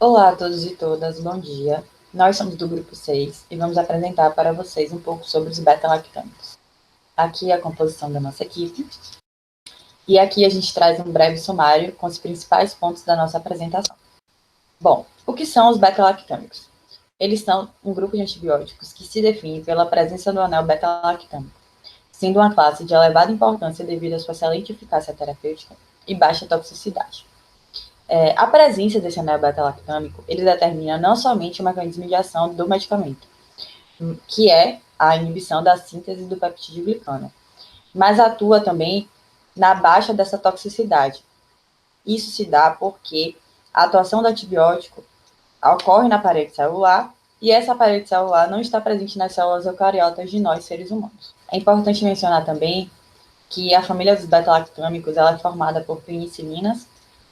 Olá a todos e todas, bom dia. Nós somos do grupo 6 e vamos apresentar para vocês um pouco sobre os beta-lactâmicos. Aqui é a composição da nossa equipe e aqui a gente traz um breve sumário com os principais pontos da nossa apresentação. Bom, o que são os beta-lactâmicos? Eles são um grupo de antibióticos que se define pela presença do anel beta-lactâmico, sendo uma classe de elevada importância devido à sua excelente eficácia terapêutica e baixa toxicidade. A presença desse anel beta-lactâmico, ele determina não somente o mecanismo de ação do medicamento, que é a inibição da síntese do peptídeo glicano, mas atua também na baixa dessa toxicidade. Isso se dá porque a atuação do antibiótico ocorre na parede celular e essa parede celular não está presente nas células eucariotas de nós, seres humanos. É importante mencionar também que a família dos beta-lactâmicos ela é formada por penicilinas,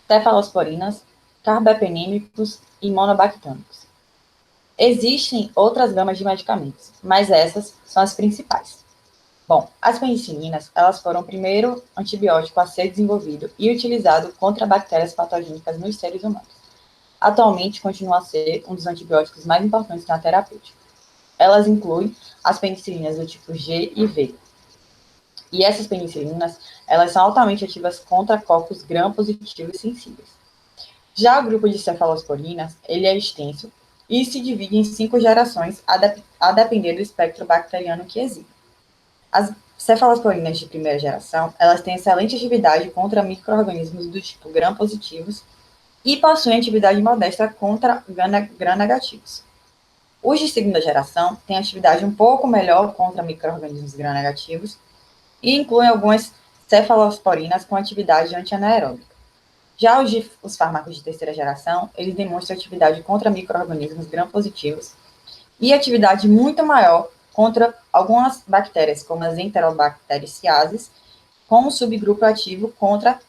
cefalosporinas, carbapenemicos e monobactâmicos. Existem outras gamas de medicamentos, mas essas são as principais. Bom, as penicilinas, elas foram o primeiro antibiótico a ser desenvolvido e utilizado contra bactérias patogênicas nos seres humanos. Atualmente, continua a ser um dos antibióticos mais importantes na terapêutica. Elas incluem as penicilinas do tipo G e V. E essas penicilinas, elas são altamente ativas contra cocos gram-positivos sensíveis. Já o grupo de cefalosporinas, ele é extenso e se divide em 5 gerações, a depender do espectro bacteriano que existe. As cefalosporinas de primeira geração, elas têm excelente atividade contra micro-organismos do tipo gram-positivos e possuem atividade modesta contra gram-negativos. Os de segunda geração têm atividade um pouco melhor contra micro-organismos gram-negativos e incluem algumas cefalosporinas com atividade antianaeróbica. Já os fármacos de terceira geração, eles demonstram atividade contra micro-organismos gram-positivos e atividade muito maior contra algumas bactérias, como as enterobactericiases, com um subgrupo ativo contra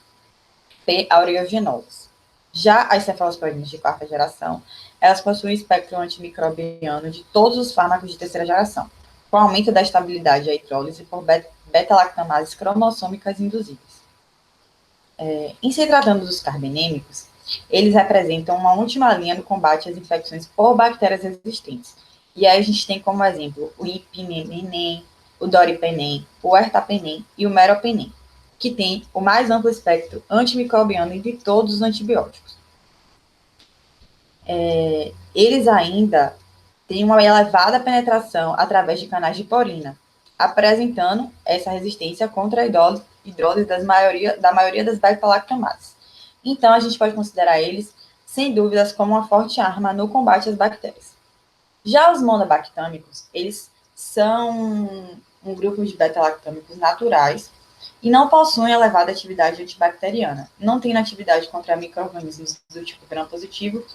P. aureogenosus. Já as cefalosporinas de quarta geração, elas possuem espectro antimicrobiano de todos os fármacos de terceira geração, com aumento da estabilidade à hidrólise por beta-lactamases cromossômicas induzíveis. Em se tratando dos carbenêmicos, eles representam uma última linha no combate às infecções por bactérias resistentes. E aí a gente tem como exemplo o ipimenem, o doripenem, o ertapenem e o meropenem, que tem o mais amplo espectro antimicrobiano entre todos os antibióticos. Eles ainda têm uma elevada penetração através de canais de porina, apresentando essa resistência contra a hidrólise da maioria das beta-lactamases. Então, a gente pode considerar eles, sem dúvidas, como uma forte arma no combate às bactérias. Já os monobactâmicos, eles são um grupo de beta-lactâmicos naturais e não possuem elevada atividade antibacteriana. Não têm atividade contra micro-organismos do tipo gram-positivo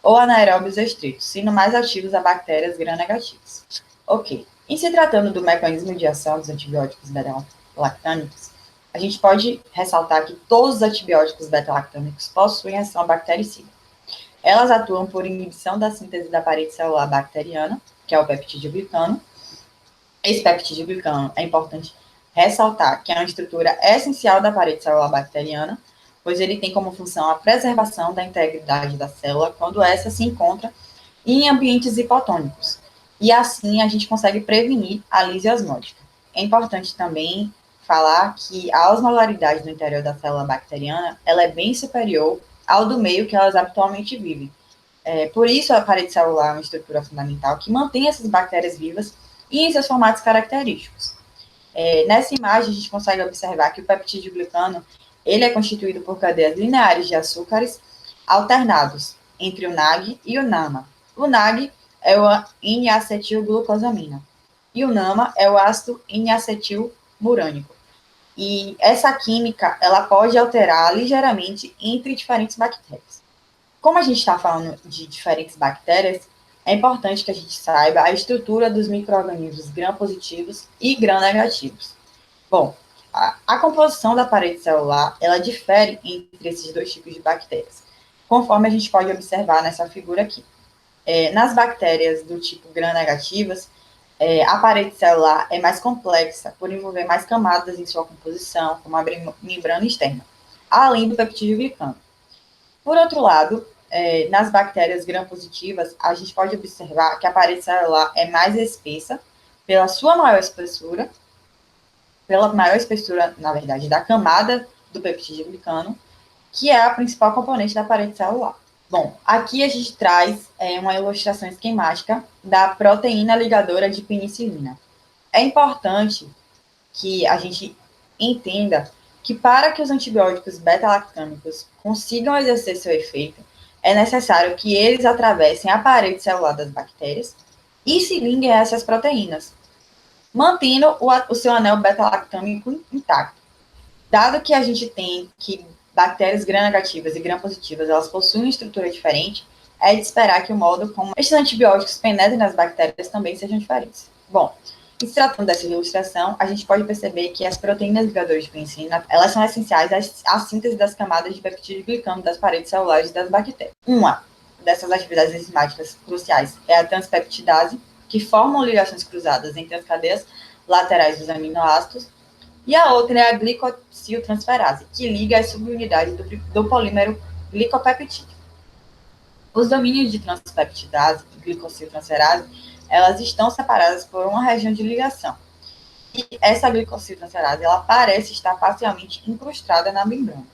ou anaeróbios estritos, sendo mais ativos a bactérias gram-negativas. Ok. Em se tratando do mecanismo de ação dos antibióticos beta-lactâmicos, a gente pode ressaltar que todos os antibióticos beta-lactâmicos possuem ação bactericida. Elas atuam por inibição da síntese da parede celular bacteriana, que é o peptídeo glicano. Esse peptídeo glicano é importante ressaltar que é uma estrutura essencial da parede celular bacteriana, pois ele tem como função a preservação da integridade da célula quando essa se encontra em ambientes hipotônicos. E assim a gente consegue prevenir a lise osmótica. É importante também falar que a osmolaridade no interior da célula bacteriana ela é bem superior ao do meio que elas habitualmente vivem. Por isso, a parede celular é uma estrutura fundamental que mantém essas bactérias vivas e em seus formatos característicos. Nessa imagem, a gente consegue observar que o peptídeo glicano ele é constituído por cadeias lineares de açúcares alternados entre o NAG e o NAMA. O NAG é o N-acetilglucosamina e o NAMA é o ácido N-acetilmurânico. E essa química ela pode alterar ligeiramente entre diferentes bactérias. Como a gente está falando de diferentes bactérias, é importante que a gente saiba a estrutura dos micro-organismos gram-positivos e gram-negativos. Bom, a composição da parede celular, ela difere entre esses dois tipos de bactérias, conforme a gente pode observar nessa figura aqui. Nas bactérias do tipo gram-negativas, a parede celular é mais complexa, por envolver mais camadas em sua composição, como a membrana externa, além do peptídeo glicano. Por outro lado, nas bactérias gram-positivas, a gente pode observar que a parede celular é mais espessa pela sua maior espessura, na verdade, da camada do peptídeo glicano, que é a principal componente da parede celular. Bom, aqui a gente traz uma ilustração esquemática da proteína ligadora de penicilina. É importante que a gente entenda que para que os antibióticos beta-lactâmicos consigam exercer seu efeito, é necessário que eles atravessem a parede celular das bactérias e se liguem a essas proteínas, mantendo o seu anel beta-lactâmico intacto. Dado que a gente tem que bactérias gram-negativas e gram-positivas, elas possuem uma estrutura diferente, é de esperar que o modo como esses antibióticos penetrem nas bactérias também sejam diferentes. Bom, e se tratando dessa ilustração, a gente pode perceber que as proteínas ligadoras de penicilina, elas são essenciais à síntese das camadas de peptídeo glicano das paredes celulares das bactérias. Uma dessas atividades enzimáticas cruciais é a transpeptidase, que formam ligações cruzadas entre as cadeias laterais dos aminoácidos, e a outra é a glicosiltransferase, que liga as subunidades do polímero glicopeptídeo. Os domínios de transpeptidase e glicosiltransferase, elas estão separadas por uma região de ligação. E essa glicosiltransferase, ela parece estar parcialmente incrustada na membrana.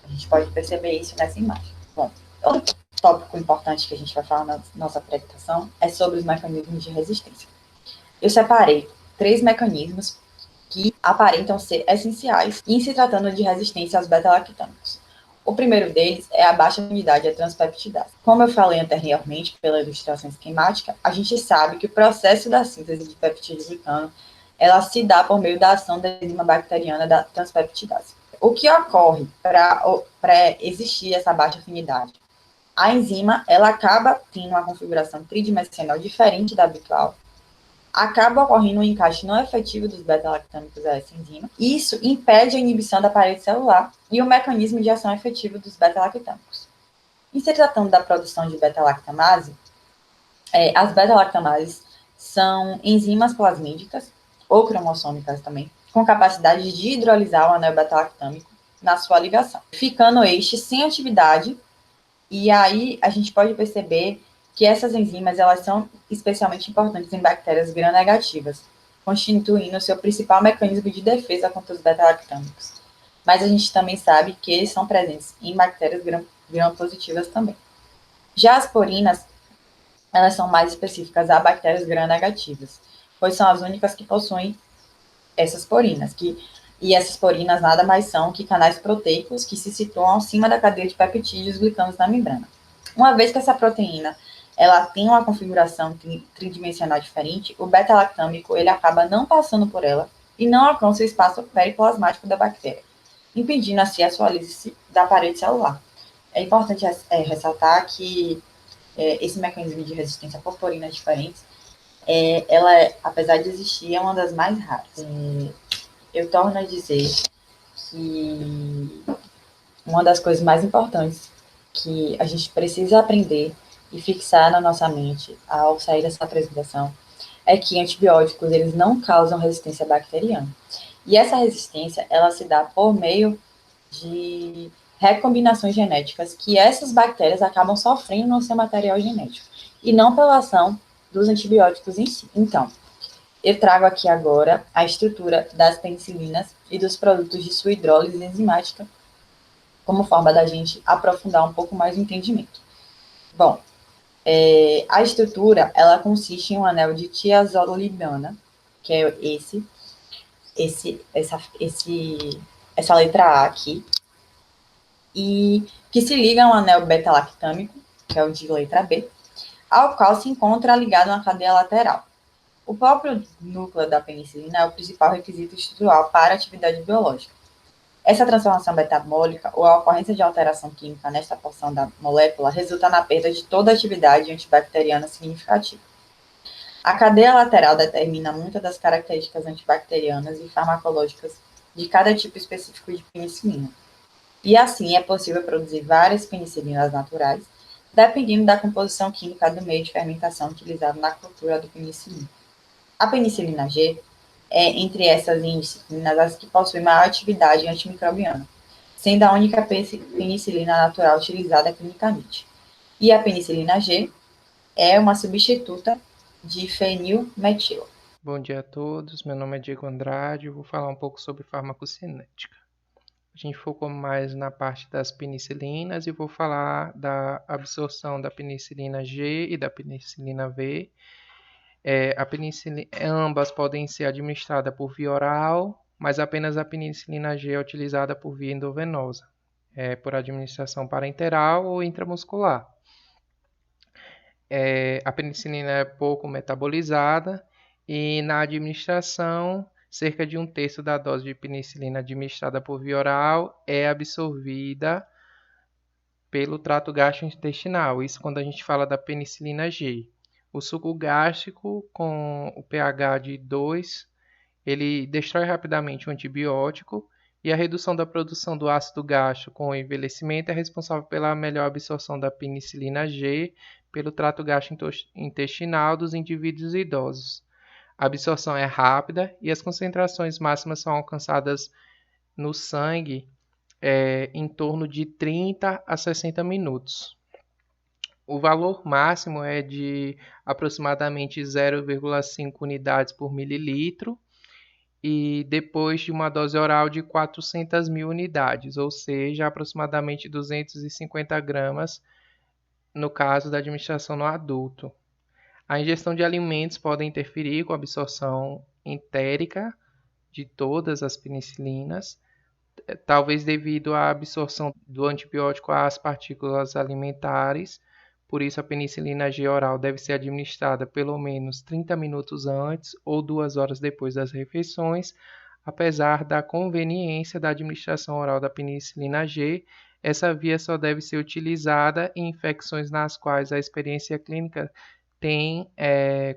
A gente pode perceber isso nessa imagem. Bom, outro tópico importante que a gente vai falar na nossa apresentação é sobre os mecanismos de resistência. Eu separei 3 mecanismos que aparentam ser essenciais em se tratando de resistência aos beta-lactâmicos. O primeiro deles é a baixa afinidade à transpeptidase. Como eu falei anteriormente, pela ilustração esquemática, a gente sabe que o processo da síntese de peptídeo glicano, ela se dá por meio da ação da enzima bacteriana da transpeptidase. O que ocorre para existir essa baixa afinidade? A enzima, ela acaba tendo uma configuração tridimensional diferente da habitual, acaba ocorrendo um encaixe não efetivo dos beta-lactâmicos a essa enzima. Isso impede a inibição da parede celular e o mecanismo de ação efetivo dos beta-lactâmicos. Em se tratando da produção de beta-lactamase, as beta-lactamases são enzimas plasmídicas, ou cromossômicas também, com capacidade de hidrolisar o anel beta-lactâmico na sua ligação, ficando este sem atividade, e aí a gente pode perceber que essas enzimas, elas são especialmente importantes em bactérias gram-negativas, constituindo o seu principal mecanismo de defesa contra os beta-lactâmicos. Mas a gente também sabe que eles são presentes em bactérias gram-positivas também. Já as porinas, elas são mais específicas a bactérias gram-negativas, pois são as únicas que possuem essas porinas, e essas porinas nada mais são que canais proteicos que se situam acima da cadeia de peptídeos glicanos na membrana. Uma vez que essa proteína ela tem uma configuração tridimensional diferente, o beta-lactâmico ele acaba não passando por ela e não alcança o espaço periplasmático da bactéria, impedindo assim a sua lísise da parede celular. É importante ressaltar que esse mecanismo de resistência por porinas diferentes, ela, apesar de existir, é uma das mais raras. Eu torno a dizer que uma das coisas mais importantes que a gente precisa aprender e fixar na nossa mente ao sair dessa apresentação é que antibióticos, eles não causam resistência bacteriana. E essa resistência, ela se dá por meio de recombinações genéticas que essas bactérias acabam sofrendo no seu material genético, e não pela ação dos antibióticos em si. Então, eu trago aqui agora a estrutura das penicilinas e dos produtos de sua hidrólise enzimática, como forma da gente aprofundar um pouco mais o entendimento. Bom, a estrutura, ela consiste em um anel de tiazolidina, que é essa letra A aqui, e que se liga a um anel beta-lactâmico, que é o de letra B, ao qual se encontra ligado uma cadeia lateral. O próprio núcleo da penicilina é o principal requisito estrutural para a atividade biológica. Essa transformação metabólica ou a ocorrência de alteração química nesta porção da molécula resulta na perda de toda a atividade antibacteriana significativa. A cadeia lateral determina muitas das características antibacterianas e farmacológicas de cada tipo específico de penicilina. E assim é possível produzir várias penicilinas naturais, dependendo da composição química do meio de fermentação utilizado na cultura do penicilina. A penicilina G é, entre essas indisciplinas, as que possuem maior atividade antimicrobiana, sendo a única penicilina natural utilizada clinicamente. E a penicilina G é uma substituta de fenilmetila. Bom dia a todos, meu nome é Diego Andrade, eu vou falar um pouco sobre farmacocinética. A gente focou mais na parte das penicilinas e vou falar da absorção da penicilina G e da penicilina V. Ambas podem ser administradas por via oral, mas apenas a penicilina G é utilizada por via endovenosa, por administração parenteral ou intramuscular. A penicilina é pouco metabolizada e na administração, cerca de 1/3 da dose de penicilina administrada por via oral é absorvida pelo trato gastrointestinal. Isso quando a gente fala da penicilina G. O suco gástrico com o pH de 2, ele destrói rapidamente o antibiótico e a redução da produção do ácido gástrico com o envelhecimento é responsável pela melhor absorção da penicilina G pelo trato gastrointestinal dos indivíduos idosos. A absorção é rápida e as concentrações máximas são alcançadas no sangue em torno de 30 a 60 minutos. O valor máximo é de aproximadamente 0,5 unidades por mililitro e depois de uma dose oral de 400.000 unidades, ou seja, aproximadamente 250 gramas no caso da administração no adulto. A ingestão de alimentos pode interferir com a absorção entérica de todas as penicilinas, talvez devido à absorção do antibiótico às partículas alimentares. Por isso, a penicilina G oral deve ser administrada pelo menos 30 minutos antes ou 2 horas depois das refeições. Apesar da conveniência da administração oral da penicilina G, essa via só deve ser utilizada em infecções nas quais a experiência clínica tem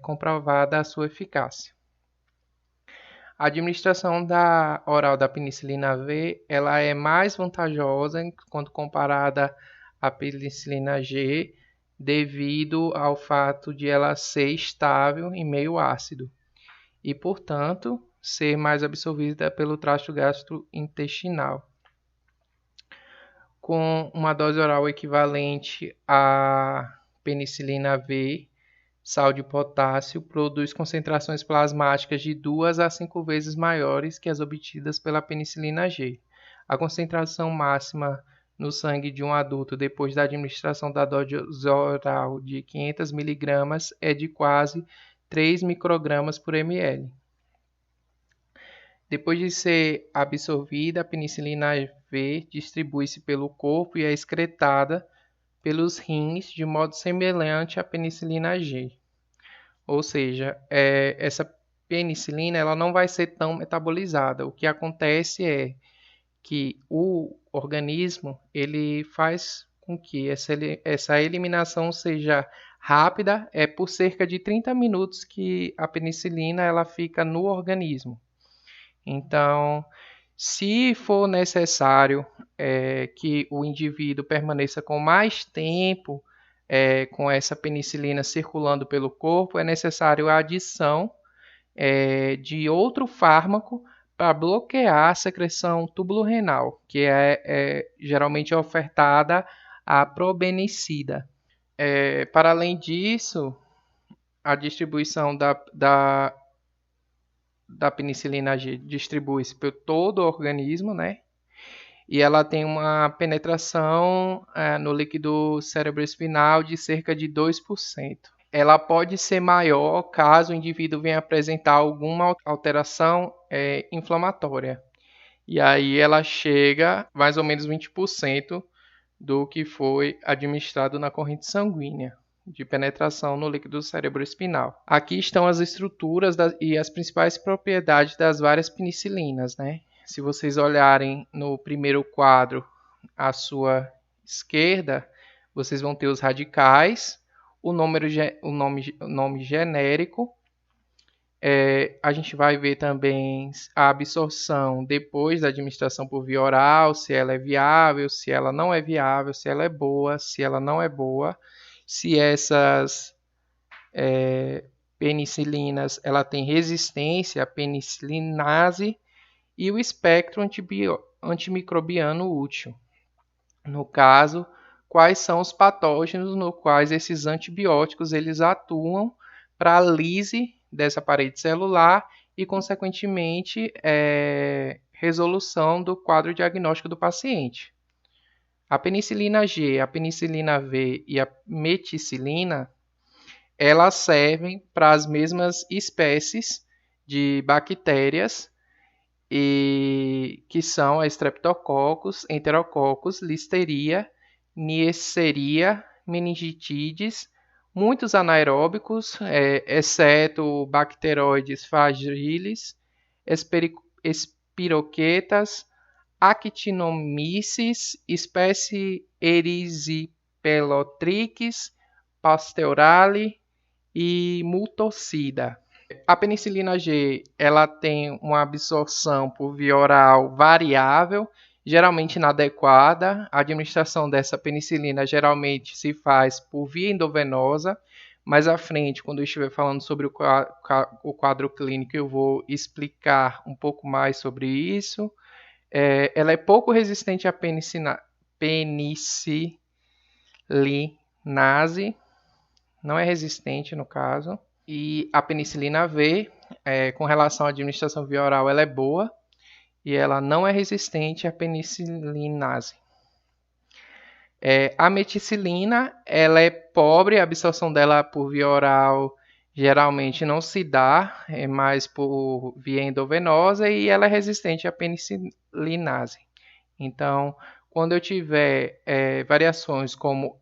comprovada a sua eficácia. A administração oral da penicilina V ela é mais vantajosa quando comparada à penicilina G, devido ao fato de ela ser estável em meio ácido e, portanto, ser mais absorvida pelo trato gastrointestinal. Com uma dose oral equivalente à penicilina V, sal de potássio produz concentrações plasmáticas de 2 a 5 vezes maiores que as obtidas pela penicilina G. A concentração máxima no sangue de um adulto depois da administração da dose oral de 500 mg é de quase 3 microgramas por ml. Depois de ser absorvida, a penicilina V distribui-se pelo corpo e é excretada pelos rins de modo semelhante à penicilina G. Ou seja, essa penicilina ela não vai ser tão metabolizada. O que acontece é que o organismo ele faz com que essa eliminação seja rápida, por cerca de 30 minutos que a penicilina ela fica no organismo. Então, se for necessário que o indivíduo permaneça com mais tempo com essa penicilina circulando pelo corpo, é necessário a adição de outro fármaco para bloquear a secreção tubulo-renal, que geralmente é ofertada a probenicida. Para além disso, a distribuição da penicilina G distribui-se por todo o organismo, né? E ela tem uma penetração no líquido cerebroespinal de cerca de 2%. Ela pode ser maior caso o indivíduo venha apresentar alguma alteração inflamatória. E aí ela chega mais ou menos 20% do que foi administrado na corrente sanguínea de penetração no líquido cerebroespinal. Aqui estão as estruturas e as principais propriedades das várias penicilinas, né? Se vocês olharem no primeiro quadro à sua esquerda, vocês vão ter os radicais, o nome genérico. A gente vai ver também a absorção depois da administração por via oral, se ela é viável, se ela não é viável, se ela é boa, se ela não é boa, se essas penicilinas ela tem resistência à penicilinase e o espectro antimicrobiano útil. No caso, quais são os patógenos no quais esses antibióticos eles atuam para a lise dessa parede celular e, consequentemente, resolução do quadro diagnóstico do paciente. A penicilina G, a penicilina V e a meticilina, elas servem para as mesmas espécies de bactérias, e que são a Streptococcus, Enterococcus, Listeria, Neisseria, meningitidis, muitos anaeróbicos, exceto Bacteroides fragilis, espiroquetas, Actinomyces, espécie Erysipelotrix, Pasteurale e Multocida. A penicilina G, ela tem uma absorção por via oral variável, geralmente inadequada. A administração dessa penicilina geralmente se faz por via endovenosa. Mais à frente, quando eu estiver falando sobre o quadro clínico, eu vou explicar um pouco mais sobre isso. Ela é pouco resistente à penicilinase, não é resistente no caso. E a penicilina V, com relação à administração via oral, ela é boa e ela não é resistente à penicilinase. A meticilina, ela é pobre, a absorção dela por via oral geralmente não se dá, é mais por via endovenosa e ela é resistente à penicilinase. Então, quando eu tiver variações como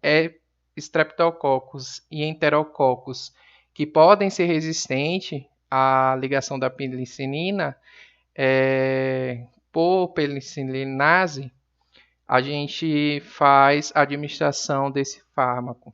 Streptococcus e Enterococcus, que podem ser resistentes à ligação da penicilina por penicilinase, a gente faz a administração desse fármaco.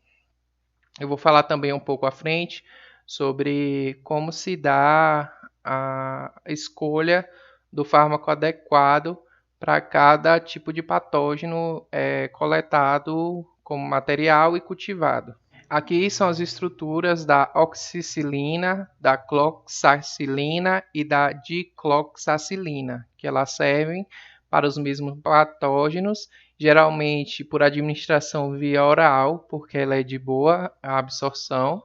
Eu vou falar também um pouco à frente sobre como se dá a escolha do fármaco adequado para cada tipo de patógeno coletado como material e cultivado. Aqui são as estruturas da oxicilina, da cloxacilina e da dicloxacilina, que elas servem para os mesmos patógenos, geralmente por administração via oral, porque ela é de boa absorção.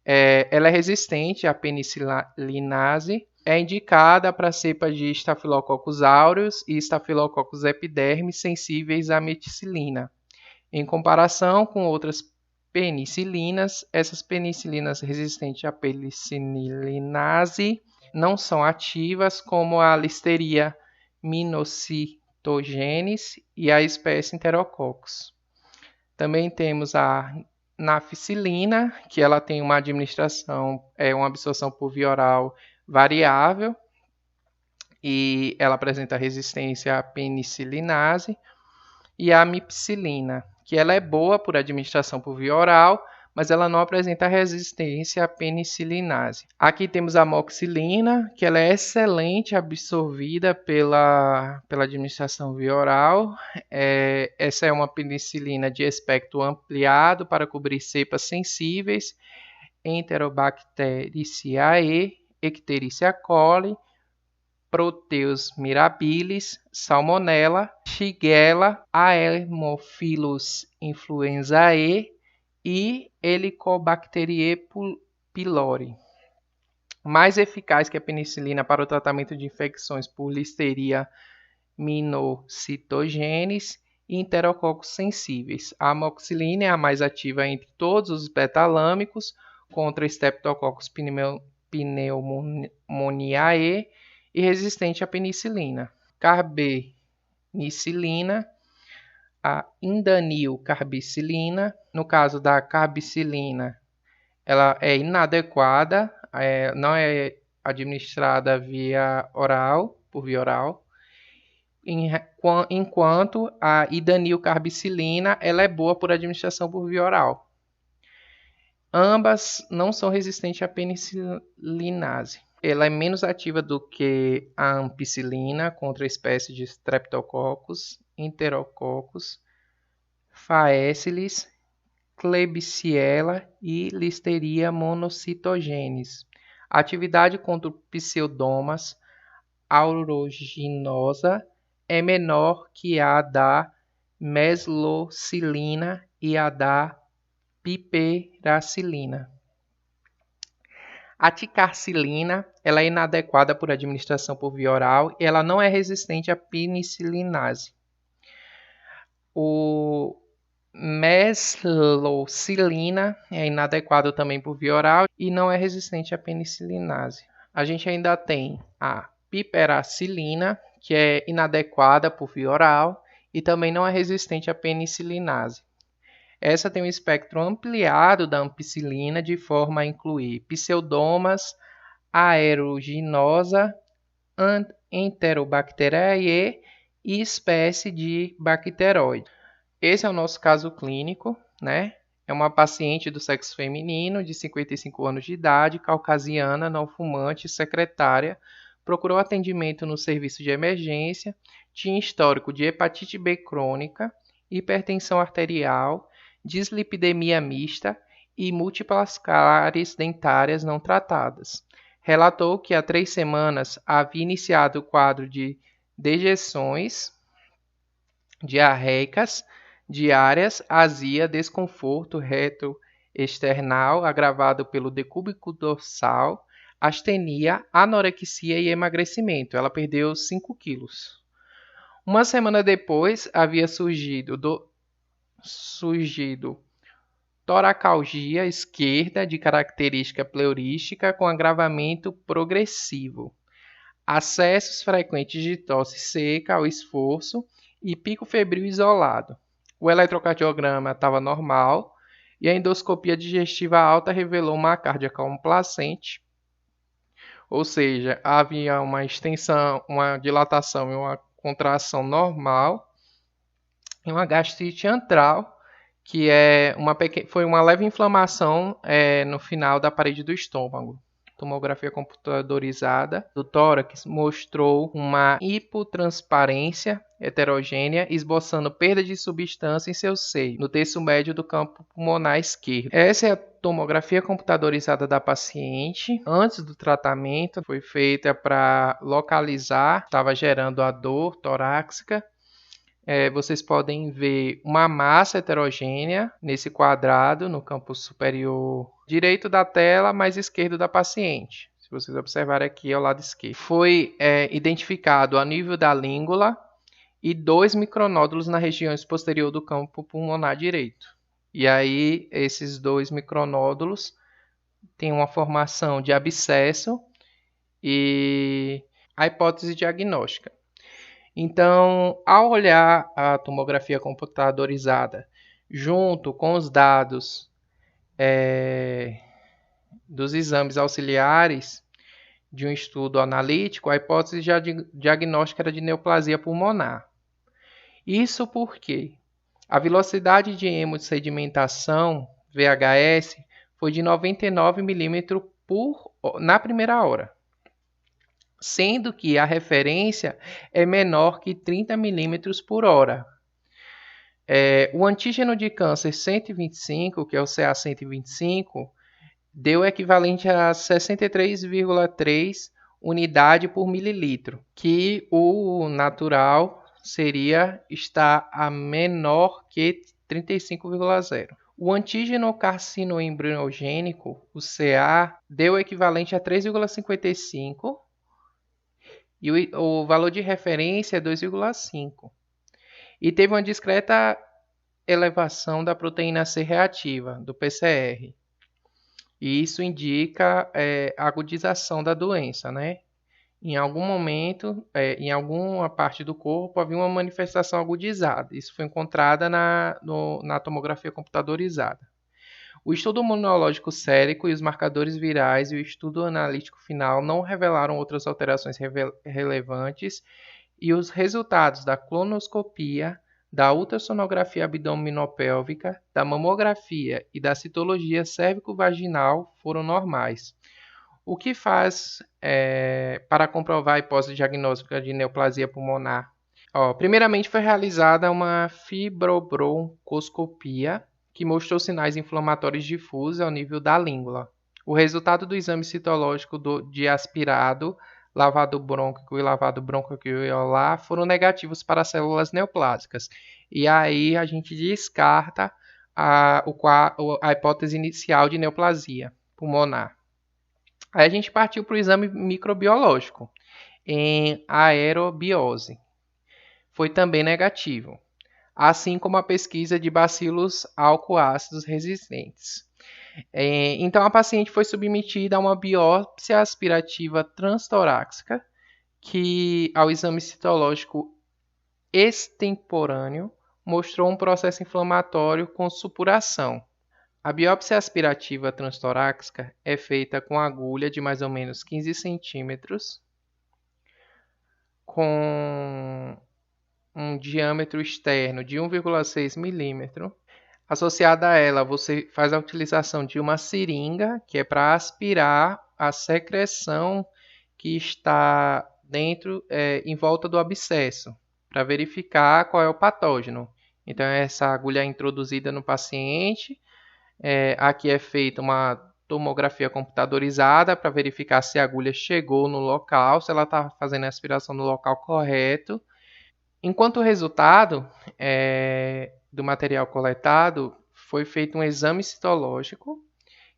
Ela é resistente à penicilinase, é indicada para cepas de Staphylococcus aureus e Staphylococcus epidermis sensíveis à meticilina. Em comparação com outras penicilinas, essas penicilinas resistentes à penicilinase não são ativas como a Listeria monocytogenes e a espécie Enterococcus. Também temos a nafcilina, que ela tem uma administração, uma absorção por via oral variável e ela apresenta resistência à penicilinase, e a amipicilina, que ela é boa por administração por via oral, mas ela não apresenta resistência à penicilinase. Aqui temos a amoxicilina, que ela é excelente absorvida pela administração via oral. Essa é uma penicilina de espectro ampliado para cobrir cepas sensíveis, Enterobacteriaceae, Ectericia coli, Proteus mirabilis, Salmonella, Shigella, Haemophilus influenzae e Helicobacter pylori. Mais eficaz que a penicilina para o tratamento de infecções por Listeria monocytogenes e Enterococcus sensíveis. A amoxicilina é a mais ativa entre todos os betalâmicos contra Streptococcus pneumoniae e resistente à penicilina. Carbenicilina, a indanilcarbicilina. No caso da carbicilina, ela é inadequada, não é administrada via oral, por via oral, enquanto a idanilcarbicilina ela é boa por administração por via oral. Ambas não são resistentes à penicilinase. Ela é menos ativa do que a ampicilina contra a espécie de Streptococcus, Enterococcus, Phaeaclis, Klebsiella e Listeria monocytogenes. A atividade contra o Pseudomonas aeruginosa é menor que a da meslocilina e a da piperacilina. A ticarcilina ela é inadequada por administração por via oral e ela não é resistente à penicilinase. O meslocilina é inadequado também por via oral e não é resistente à penicilinase. A gente ainda tem a piperacilina, que é inadequada por via oral e também não é resistente à penicilinase. Essa tem um espectro ampliado da ampicilina de forma a incluir pseudomonas, aeruginosa, enterobacteriae e espécie de bacteroide. Esse é o nosso caso clínico, né? É uma paciente do sexo feminino, de 55 anos de idade, caucasiana, não fumante, secretária, procurou atendimento no serviço de emergência, tinha histórico de hepatite B crônica, hipertensão arterial, dislipidemia mista e múltiplas cáries dentárias não tratadas. Relatou que há 3 semanas havia iniciado o quadro de dejeções diarreicas diárias, azia, desconforto retroesternal agravado pelo decúbito dorsal, astenia, anorexia e emagrecimento. Ela perdeu 5 quilos. Uma semana depois, havia surgido toracalgia esquerda de característica pleurística com agravamento progressivo, acessos frequentes de tosse seca ao esforço e pico febril isolado. O eletrocardiograma estava normal e a endoscopia digestiva alta revelou uma cardia complacente, ou seja, havia uma extensão, uma dilatação e uma contração normal e uma gastrite antral, que foi uma leve inflamação no final da parede do estômago. Tomografia computadorizada do tórax mostrou uma hipotransparência heterogênea, esboçando perda de substância em seu seio, no terço médio do campo pulmonar esquerdo. Essa é a tomografia computadorizada da paciente. Antes do tratamento, foi feita para localizar, estava gerando a dor torácica. Vocês podem ver uma massa heterogênea nesse quadrado no campo superior direito da tela, mais esquerdo da paciente. Se vocês observarem aqui ao lado esquerdo. Foi identificado a nível da língula e 2 micronódulos na região posterior do campo pulmonar direito. E aí, esses 2 micronódulos têm uma formação de abscesso e a hipótese diagnóstica. Então, ao olhar a tomografia computadorizada junto com os dados dos exames auxiliares de um estudo analítico, a hipótese diagnóstica era de neoplasia pulmonar. Isso porque a velocidade de hemossedimentação, VHS, foi de 99 milímetros na primeira hora, sendo que a referência é menor que 30 milímetros por hora. O antígeno de câncer 125, que é o CA125, deu equivalente a 63,3 unidade por mililitro, que o natural está a menor que 35,0. O antígeno carcinoembriogênico, o CA, deu equivalente a 3,55 e o valor de referência é 2,5. E teve uma discreta elevação da proteína C reativa, do PCR. E isso indica a agudização da doença, né? Em algum momento, em alguma parte do corpo, havia uma manifestação agudizada. Isso foi encontrada na tomografia computadorizada. O estudo imunológico sérico e os marcadores virais e o estudo analítico final não revelaram outras alterações relevantes e os resultados da colonoscopia, da ultrassonografia abdominopélvica, da mamografia e da citologia cérvico-vaginal foram normais. O que faz para comprovar a hipótese diagnóstica de neoplasia pulmonar? Primeiramente foi realizada uma fibrobroncoscopia que mostrou sinais inflamatórios difusos ao nível da língula. O resultado do exame citológico de aspirado, lavado brônquico e lavado bronquiolar foram negativos para células neoplásicas. E aí a gente descarta a hipótese inicial de neoplasia pulmonar. Aí a gente partiu para o exame microbiológico em aerobiose. Foi também negativo, assim como a pesquisa de bacilos álcool-ácidos resistentes. Então, a paciente foi submetida a uma biópsia aspirativa transtorácica, que, ao exame citológico extemporâneo, mostrou um processo inflamatório com supuração. A biópsia aspirativa transtorácica é feita com agulha de mais ou menos 15 centímetros, com um diâmetro externo de 1,6 milímetro. Associada a ela, você faz a utilização de uma seringa, que é para aspirar a secreção que está dentro, em volta do abscesso, para verificar qual é o patógeno. Então, essa agulha é introduzida no paciente. Aqui é feita uma tomografia computadorizada para verificar se a agulha chegou no local, se ela está fazendo a aspiração no local correto. Enquanto o resultado do material coletado, foi feito um exame citológico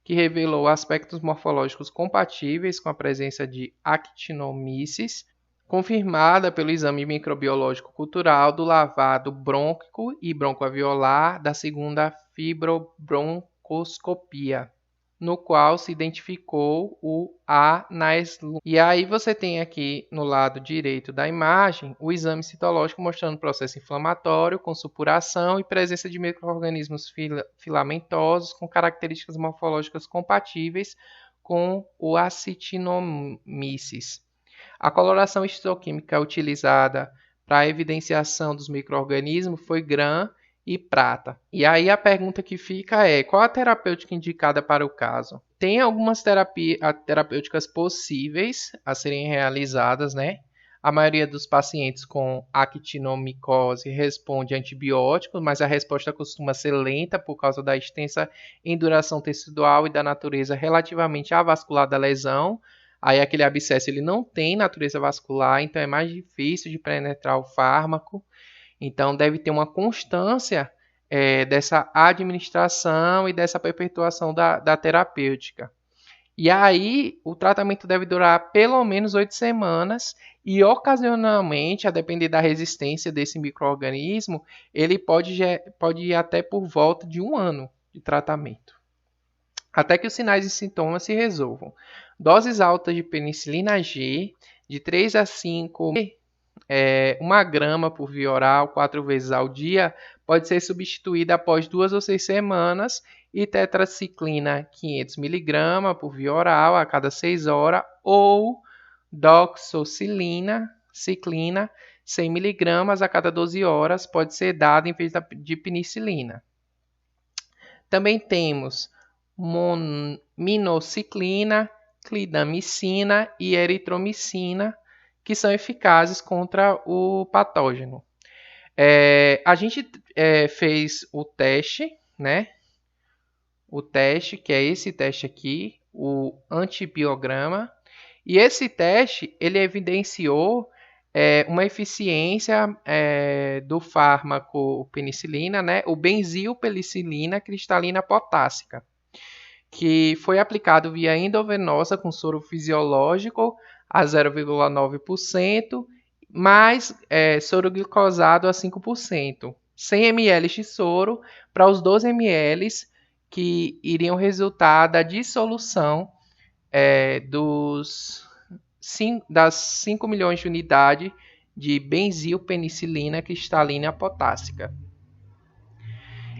que revelou aspectos morfológicos compatíveis com a presença de actinomyces, confirmada pelo exame microbiológico cultural do lavado brônquico e broncoalveolar da segunda fibrobroncoscopia, no qual se identificou o A nas lunas. E aí você tem aqui no lado direito da imagem o exame citológico mostrando processo inflamatório com supuração e presença de micro-organismos filamentosos com características morfológicas compatíveis com o Actinomyces. A coloração histoquímica utilizada para a evidenciação dos micro-organismos foi GRAM e prata. E aí a pergunta que fica é: qual a terapêutica indicada para o caso? Tem algumas terapêuticas possíveis a serem realizadas, né? A maioria dos pacientes com actinomicose responde a antibióticos, mas a resposta costuma ser lenta por causa da extensa enduração tecidual e da natureza relativamente avascular da lesão. Aí aquele abscesso ele não tem natureza vascular, então é mais difícil de penetrar o fármaco. Então, deve ter uma constância dessa administração e dessa perpetuação da terapêutica. E aí, o tratamento deve durar pelo menos 8 semanas e, ocasionalmente, a depender da resistência desse micro-organismo, ele pode ir até por volta de 1 ano de tratamento, até que os sinais e sintomas se resolvam. Doses altas de penicilina G, de 3 a 5 1 grama por via oral 4 vezes ao dia pode ser substituída após 2 ou 6 semanas, e tetraciclina 500 mg por via oral a cada 6 horas ou doxociclina 100 mg a cada 12 horas pode ser dada em vez de penicilina. Também temos minociclina, clindamicina e eritromicina, que são eficazes contra o patógeno. A gente fez o teste, né? O teste, que é esse teste aqui, o antibiograma. E esse teste, ele evidenciou uma eficiência do fármaco penicilina, né? O benzilpenicilina cristalina potássica, que foi aplicado via endovenosa com soro fisiológico a 0,9%, mais soro glicosado a 5%. 100 ml de soro para os 12 ml que iriam resultar da dissolução das 5 milhões de unidades de benzilpenicilina cristalina potássica.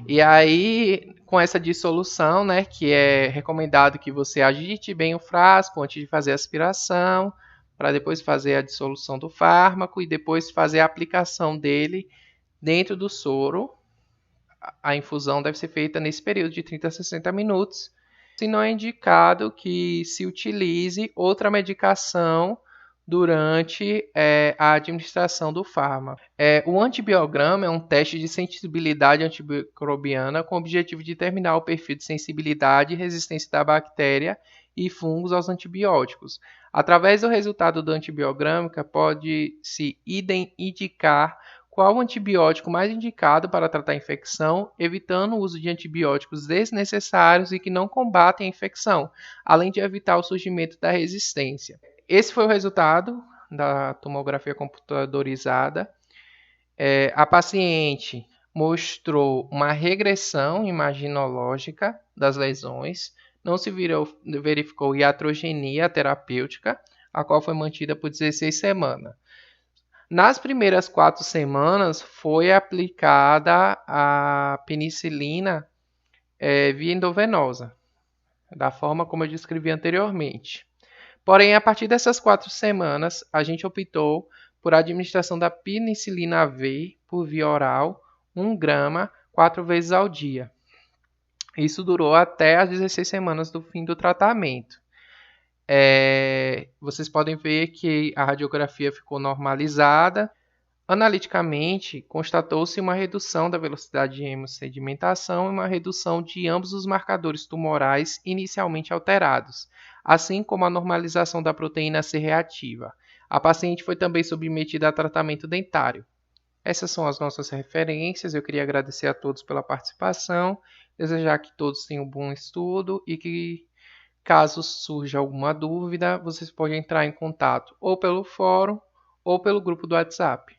E aí, com essa dissolução, né, que é recomendado que você agite bem o frasco antes de fazer a aspiração, para depois fazer a dissolução do fármaco e depois fazer a aplicação dele dentro do soro. A infusão deve ser feita nesse período de 30 a 60 minutos. Se não é indicado que se utilize outra medicação durante a administração do fármaco. O antibiograma é um teste de sensibilidade antimicrobiana com o objetivo de determinar o perfil de sensibilidade e resistência da bactéria e fungos aos antibióticos. Através do resultado do antibiograma, pode-se indicar Qual o antibiótico mais indicado para tratar a infecção, evitando o uso de antibióticos desnecessários e que não combatem a infecção, além de evitar o surgimento da resistência. Esse foi o resultado da tomografia computadorizada. A paciente mostrou uma regressão imaginológica das lesões, não se verificou iatrogenia terapêutica, a qual foi mantida por 16 semanas. Nas primeiras 4 semanas foi aplicada a penicilina via endovenosa, da forma como eu descrevi anteriormente. Porém, a partir dessas 4 semanas, a gente optou por administração da penicilina V por via oral, 1 grama, 4 vezes ao dia. Isso durou até as 16 semanas do fim do tratamento. Vocês podem ver que a radiografia ficou normalizada. Analiticamente, constatou-se uma redução da velocidade de hemossedimentação e uma redução de ambos os marcadores tumorais inicialmente alterados, assim como a normalização da proteína C reativa. A paciente foi também submetida a tratamento dentário. Essas são as nossas referências. Eu queria agradecer a todos pela participação, desejar que todos tenham um bom estudo e que, caso surja alguma dúvida, vocês podem entrar em contato ou pelo fórum ou pelo grupo do WhatsApp.